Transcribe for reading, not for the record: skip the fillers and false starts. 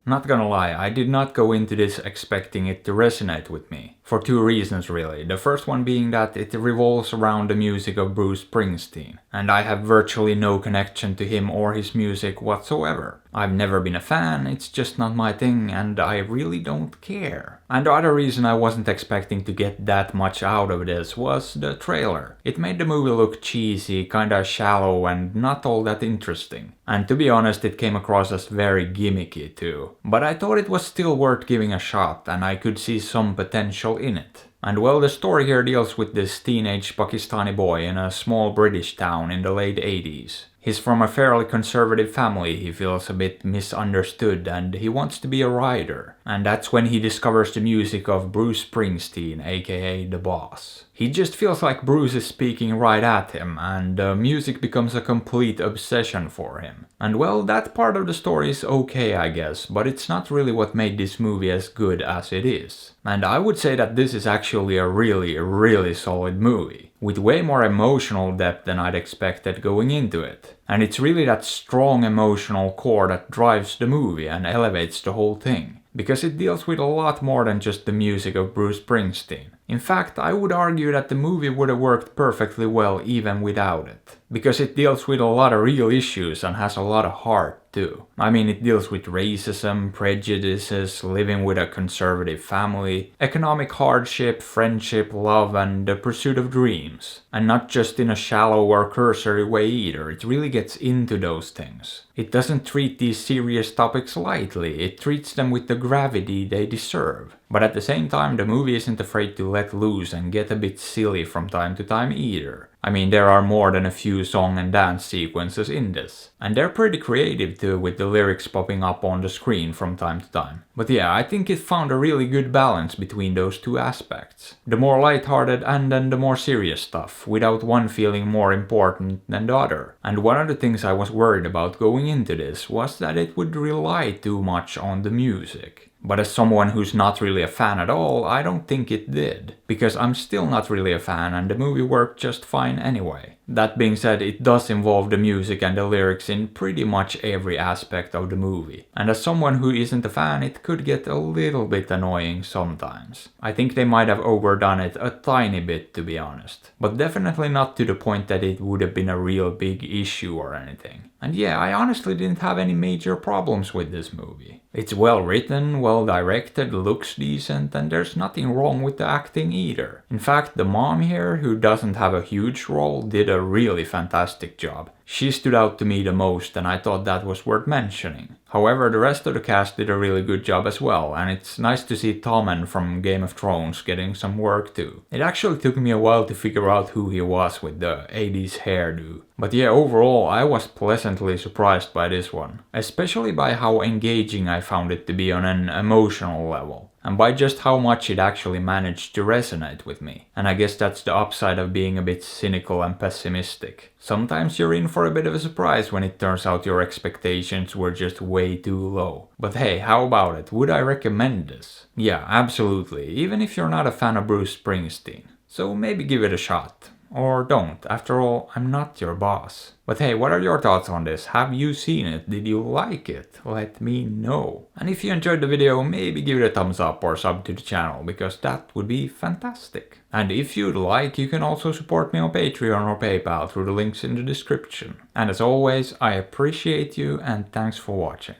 Not gonna lie, I did not go into this expecting it to resonate with me. For two reasons really. The first one being that it revolves around the music of Bruce Springsteen, and I have virtually no connection to him or his music whatsoever. I've never been a fan, it's just not my thing, and I really don't care. And the other reason I wasn't expecting to get that much out of this was the trailer. It made the movie look cheesy, kinda shallow, and not all that interesting. And to be honest, it came across as very gimmicky too. But I thought it was still worth giving a shot, and I could see some potential in it. And well, the story here deals with this teenage Pakistani boy in a small British town in the late 80s. He's from a fairly conservative family, he feels a bit misunderstood, and he wants to be a writer. And that's when he discovers the music of Bruce Springsteen, aka The Boss. He just feels like Bruce is speaking right at him, and music becomes a complete obsession for him. And well, that part of the story is okay, I guess, but it's not really what made this movie as good as it is. And I would say that this is actually a really solid movie, with way more emotional depth than I'd expected going into it. And it's really that strong emotional core that drives the movie and elevates the whole thing, because it deals with a lot more than just the music of Bruce Springsteen. In fact, I would argue that the movie would have worked perfectly well even without it, because it deals with a lot of real issues and has a lot of heart too. I mean, it deals with racism, prejudices, living with a conservative family, economic hardship, friendship, love, and the pursuit of dreams. And not just in a shallow or cursory way either, it really gets into those things. It doesn't treat these serious topics lightly, it treats them with the gravity they deserve. But at the same time, the movie isn't afraid to let loose and get a bit silly from time to time either. I mean, there are more than a few song and dance sequences in this. And they're pretty creative too, with the lyrics popping up on the screen from time to time. But yeah, I think it found a really good balance between those two aspects. The more lighthearted and then the more serious stuff, without one feeling more important than the other. And one of the things I was worried about going into this was that it would rely too much on the music. But as someone who's not really a fan at all, I don't think it did. Because I'm still not really a fan and the movie worked just fine anyway. That being said, it does involve the music and the lyrics in pretty much every aspect of the movie. And as someone who isn't a fan, it could get a little bit annoying sometimes. I think they might have overdone it a tiny bit, to be honest. But definitely not to the point that it would have been a real big issue or anything. And yeah, I honestly didn't have any major problems with this movie. It's well written, well directed, looks decent, and there's nothing wrong with the acting either. In fact, the mom here, who doesn't have a huge role, did a really fantastic job. She stood out to me the most, and I thought that was worth mentioning. However, the rest of the cast did a really good job as well, and it's nice to see Tommen from Game of Thrones getting some work too. It actually took me a while to figure out who he was with the 80s hairdo. But yeah, overall I was pleasantly surprised by this one, especially by how engaging I found it to be on an emotional level. And by just how much it actually managed to resonate with me. And I guess that's the upside of being a bit cynical and pessimistic. Sometimes you're in for a bit of a surprise when it turns out your expectations were just way too low. But hey, how about it? Would I recommend this? Yeah, absolutely, even if you're not a fan of Bruce Springsteen. So maybe give it a shot. Or don't, after all, I'm not your boss. But hey, what are your thoughts on this? Have you seen it? Did you like it? Let me know. And if you enjoyed the video, maybe give it a thumbs up or sub to the channel, because that would be fantastic. And if you'd like, you can also support me on Patreon or PayPal through the links in the description. And as always, I appreciate you and thanks for watching.